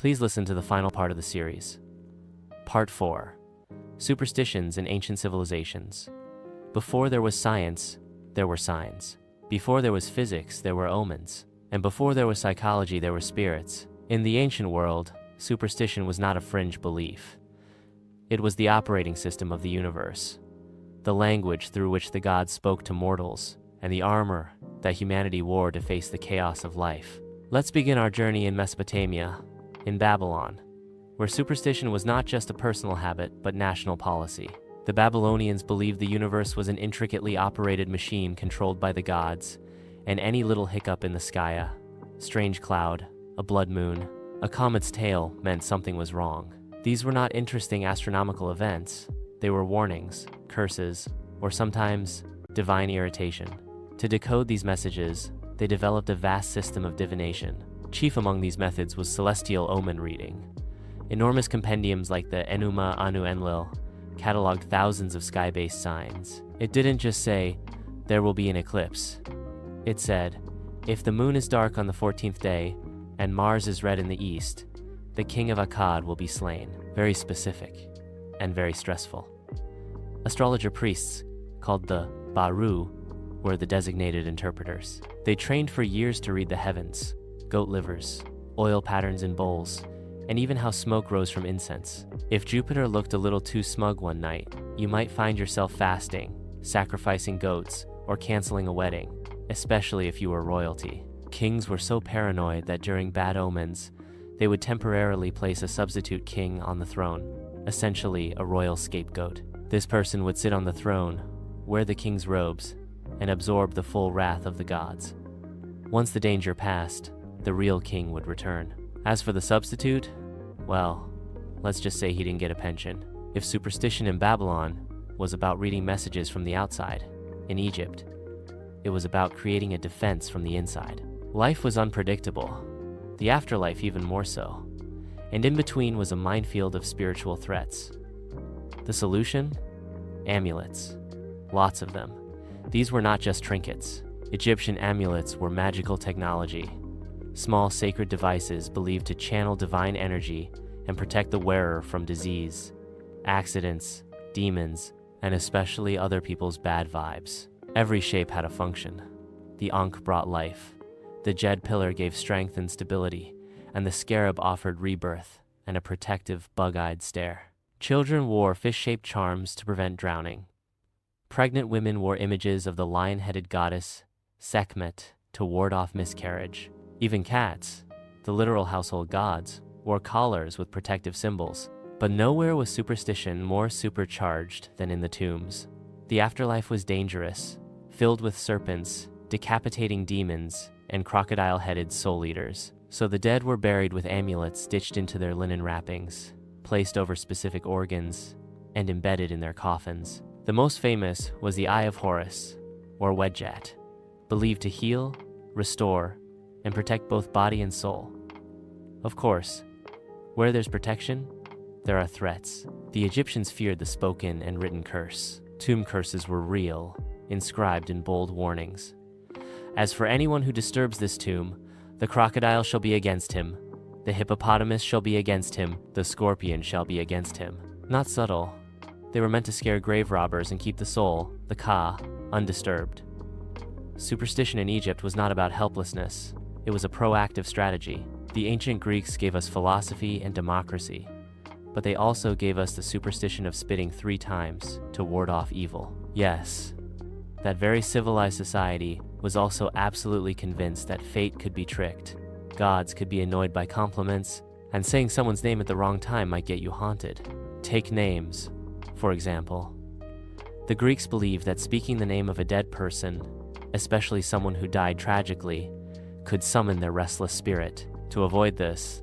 Please listen to the final part of the series. Part 4. Superstitions in Ancient Civilizations. Before there was science, there were signs. Before there was physics, there were omens. And before there was psychology, there were spirits. In the ancient world, superstition was not a fringe belief. It was the operating system of the universe, the language through which the gods spoke to mortals, and the armor that humanity wore to face the chaos of life. Let's begin our journey in Mesopotamia, in Babylon, where superstition was not just a personal habit, but national policy. The Babylonians believed the universe was an intricately operated machine controlled by the gods, and any little hiccup in the sky, a strange cloud, a blood moon, a comet's tail, meant something was wrong. These were not interesting astronomical events. They were warnings, curses, or sometimes divine irritation. To decode these messages, they developed a vast system of divination. Chief among these methods was celestial omen reading. Enormous compendiums like the Enuma Anu Enlil cataloged thousands of sky-based signs. It didn't just say, there will be an eclipse. It said, if the moon is dark on the 14th day and Mars is red in the east, the king of Akkad will be slain. Very specific and very stressful. Astrologer priests, called the Baru, were the designated interpreters. They trained for years to read the heavens, goat livers, oil patterns in bowls, and even how smoke rose from incense. If Jupiter looked a little too smug one night, you might find yourself fasting, sacrificing goats, or canceling a wedding, especially if you were royalty. Kings were so paranoid that during bad omens, they would temporarily place a substitute king on the throne, essentially a royal scapegoat. This person would sit on the throne, wear the king's robes, and absorb the full wrath of the gods. Once the danger passed, the real king would return. As for the substitute, well, let's just say he didn't get a pension. If superstition in Babylon was about reading messages from the outside, in Egypt, it was about creating a defense from the inside. Life was unpredictable, the afterlife even more so, and in between was a minefield of spiritual threats. The solution? Amulets. Lots of them. These were not just trinkets. Egyptian amulets were magical technology, small sacred devices believed to channel divine energy and protect the wearer from disease, accidents, demons, and especially other people's bad vibes. Every shape had a function. The Ankh brought life, the Jed pillar gave strength and stability, and the scarab offered rebirth and a protective, bug-eyed stare. Children wore fish-shaped charms to prevent drowning. Pregnant women wore images of the lion-headed goddess Sekhmet to ward off miscarriage. Even cats, the literal household gods, wore collars with protective symbols. But nowhere was superstition more supercharged than in the tombs. The afterlife was dangerous, filled with serpents, decapitating demons, and crocodile-headed soul eaters. So the dead were buried with amulets stitched into their linen wrappings, placed over specific organs, and embedded in their coffins. The most famous was the Eye of Horus, or Wedjat, believed to heal, restore, and protect both body and soul. Of course, where there's protection, there are threats. The Egyptians feared the spoken and written curse. Tomb curses were real, inscribed in bold warnings. As for anyone who disturbs this tomb, the crocodile shall be against him, the hippopotamus shall be against him, the scorpion shall be against him. Not subtle. They were meant to scare grave robbers and keep the soul, the Ka, undisturbed. Superstition in Egypt was not about helplessness. It was a proactive strategy. The ancient Greeks gave us philosophy and democracy, but they also gave us the superstition of spitting 3 times to ward off evil. Yes, that very civilized society was also absolutely convinced that fate could be tricked, gods could be annoyed by compliments, and saying someone's name at the wrong time might get you haunted. Take names, for example. The Greeks believed that speaking the name of a dead person, especially someone who died tragically, could summon their restless spirit. To avoid this,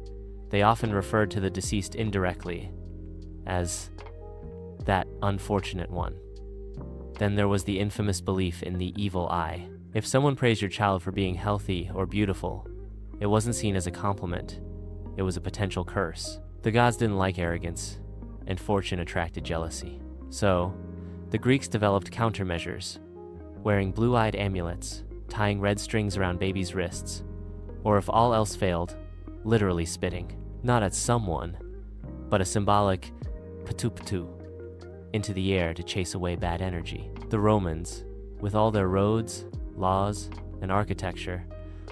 they often referred to the deceased indirectly as that unfortunate one. Then there was the infamous belief in the evil eye. If someone praised your child for being healthy or beautiful, it wasn't seen as a compliment. It was a potential curse. The gods didn't like arrogance, and fortune attracted jealousy. So, the Greeks developed countermeasures, wearing blue-eyed amulets, tying red strings around babies' wrists, or if all else failed, literally spitting. not at someone, but a symbolic patu-patu into the air to chase away bad energy. The Romans, with all their roads, laws, and architecture,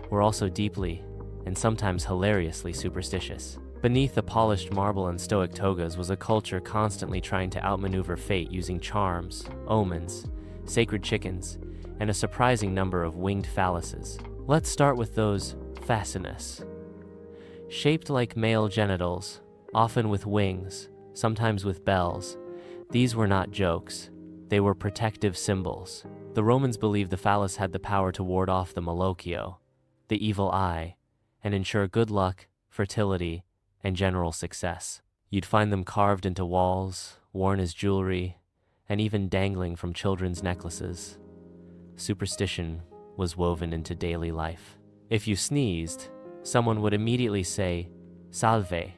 were also deeply and sometimes hilariously superstitious. Beneath the polished marble and stoic togas was a culture constantly trying to outmaneuver fate using charms, omens, sacred chickens, and a surprising number of winged phalluses. Let's start with those fascinous. Shaped like male genitals, often with wings, sometimes with bells, these were not jokes. They were protective symbols. The Romans believed the phallus had the power to ward off the malocchio, the evil eye, and ensure good luck, fertility, and general success. You'd find them carved into walls, worn as jewelry, and even dangling from children's necklaces. Superstition was woven into daily life. If you sneezed, someone would immediately say, "Salve,"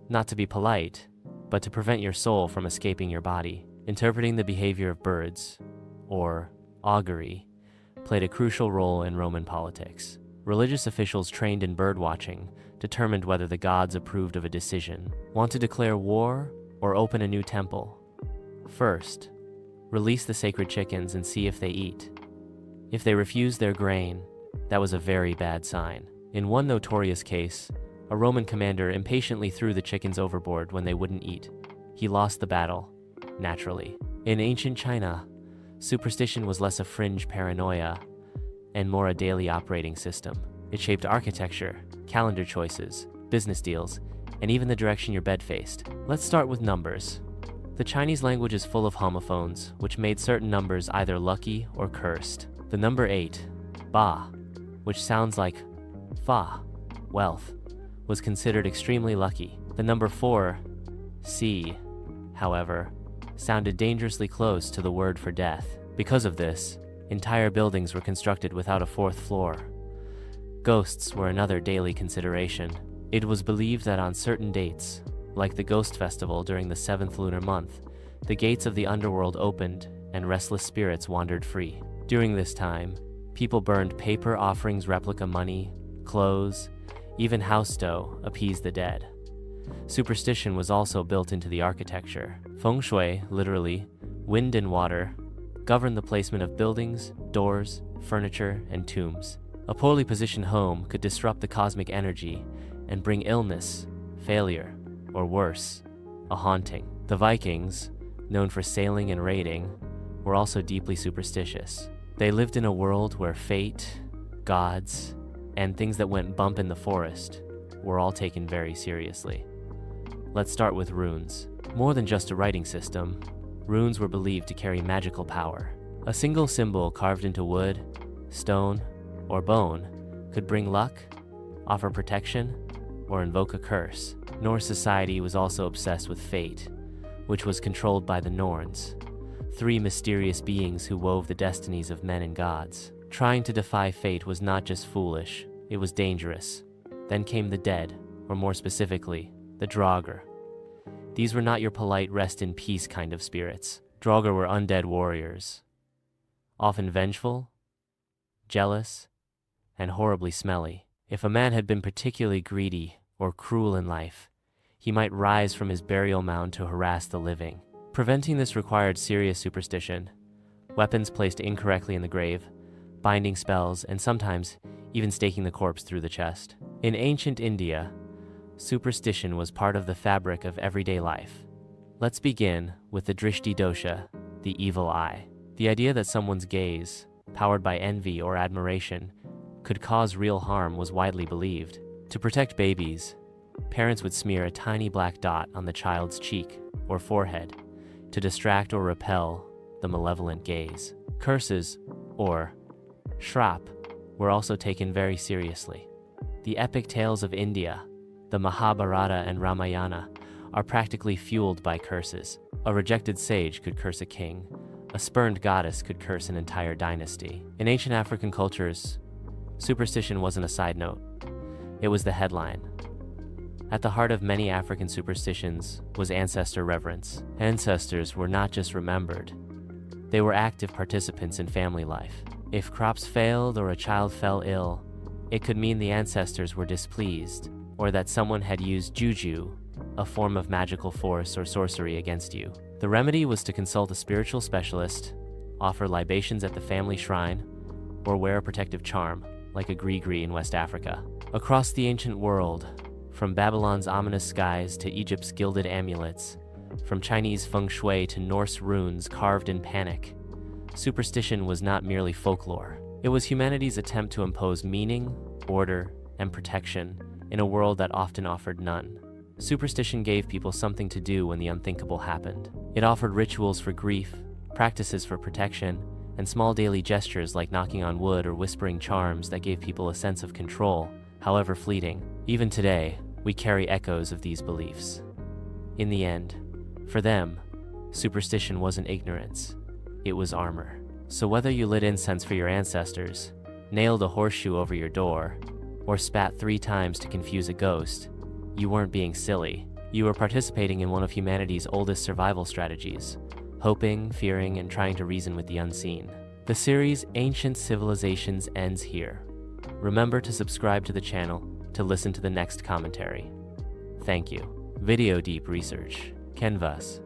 not to be polite, but to prevent your soul from escaping your body. Interpreting the behavior of birds, or augury, played a crucial role in Roman politics. Religious officials trained in bird watching determined whether the gods approved of a decision. Want to declare war or open a new temple? First, release the sacred chickens and see if they eat. If they refused their grain, that was a very bad sign. In one notorious case, a Roman commander impatiently threw the chickens overboard when they wouldn't eat. He lost the battle, naturally. In ancient China, superstition was less a fringe paranoia and more a daily operating system. It shaped architecture, calendar choices, business deals, and even the direction your bed faced. Let's start with numbers. The Chinese language is full of homophones, which made certain numbers either lucky or cursed. The number 8, ba, which sounds like fa, wealth, was considered extremely lucky. The number 4, si, however, sounded dangerously close to the word for death. Because of this, entire buildings were constructed without a fourth floor. Ghosts were another daily consideration. It was believed that on certain dates, like the Ghost Festival during the 7th lunar month, the gates of the underworld opened and restless spirits wandered free. During this time, people burned paper offerings, replica money, clothes, even house dough, appease the dead. Superstition was also built into the architecture. Feng shui, literally, wind and water, governed the placement of buildings, doors, furniture, and tombs. A poorly positioned home could disrupt the cosmic energy and bring illness, failure, or worse, a haunting. The Vikings, known for sailing and raiding, were also deeply superstitious. They lived in a world where fate, gods, and things that went bump in the forest were all taken very seriously. Let's start with runes. More than just a writing system, runes were believed to carry magical power. A single symbol carved into wood, stone, or bone could bring luck, offer protection, or invoke a curse. Norse society was also obsessed with fate, which was controlled by the Norns, 3 mysterious beings who wove the destinies of men and gods. Trying to defy fate was not just foolish, it was dangerous. Then came the dead, or more specifically, the Draugr. These were not your polite rest in peace kind of spirits. Draugr were undead warriors, often vengeful, jealous, and horribly smelly. If a man had been particularly greedy or cruel in life, he might rise from his burial mound to harass the living. Preventing this required serious superstition, weapons placed incorrectly in the grave, binding spells, and sometimes even staking the corpse through the chest. In ancient India, superstition was part of the fabric of everyday life. Let's begin with the drishti dosha, the evil eye. The idea that someone's gaze, powered by envy or admiration, could cause real harm was widely believed. To protect babies, parents would smear a tiny black dot on the child's cheek or forehead to distract or repel the malevolent gaze. Curses, or shrap, were also taken very seriously. The epic tales of India, the Mahabharata and Ramayana, are practically fueled by curses. A rejected sage could curse a king. A spurned goddess could curse an entire dynasty. In ancient African cultures, superstition wasn't a side note. It was the headline. At the heart of many African superstitions was ancestor reverence. Ancestors were not just remembered. They were active participants in family life. If crops failed or a child fell ill, it could mean the ancestors were displeased or that someone had used juju, a form of magical force or sorcery, against you. The remedy was to consult a spiritual specialist, offer libations at the family shrine, or wear a protective charm, like a gree-gree in West Africa. Across the ancient world, from Babylon's ominous skies to Egypt's gilded amulets, from Chinese feng shui to Norse runes carved in panic, superstition was not merely folklore. It was humanity's attempt to impose meaning, order, and protection in a world that often offered none. Superstition gave people something to do when the unthinkable happened. It offered rituals for grief, practices for protection, and small daily gestures like knocking on wood or whispering charms that gave people a sense of control, however fleeting. Even today, we carry echoes of these beliefs. In the end, for them, superstition wasn't ignorance, it was armor. So whether you lit incense for your ancestors, nailed a horseshoe over your door, or spat 3 times to confuse a ghost, you weren't being silly. You were participating in one of humanity's oldest survival strategies, hoping, fearing, and trying to reason with the unseen. The series Ancient Civilizations ends here. Remember to subscribe to the channel to listen to the next commentary. Thank you. Video Deep Research. Canvas.